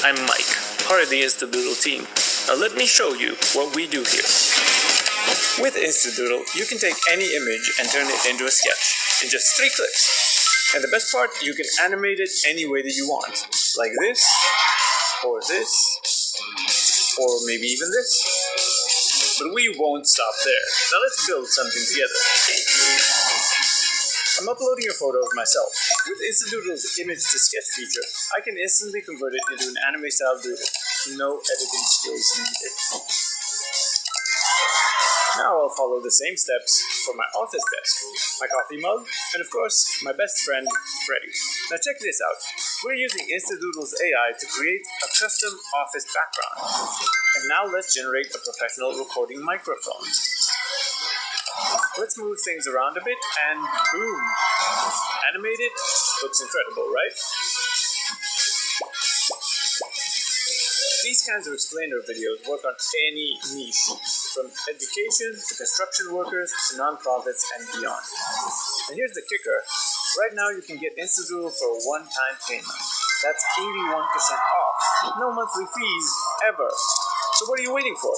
I'm Mike, part of the INSTADOODL team. Now let me show you what we do here. With INSTADOODL, you can take any image and turn it into a sketch in just 3 clicks. And the best part, you can animate it any way that you want. Like this, or maybe even this. But we won't stop there. Now let's build something together. I'm uploading a photo of myself. With INSTADOODL's image to sketch feature, I can instantly convert it into an anime-style doodle. No editing skills needed. Now I'll follow the same steps for my office desk, my coffee mug, and of course, my best friend, Freddy. Now check this out. We're using INSTADOODL's AI to create a custom office background. And now let's generate a professional recording microphone. Let's move things around a bit and boom! Animated, looks incredible, right? These kinds of explainer videos work on any niche, from education to construction workers to nonprofits and beyond. And here's the kicker. Right now you can get INSTADOODL for a one-time payment. That's 81% off. No monthly fees, ever. So what are you waiting for?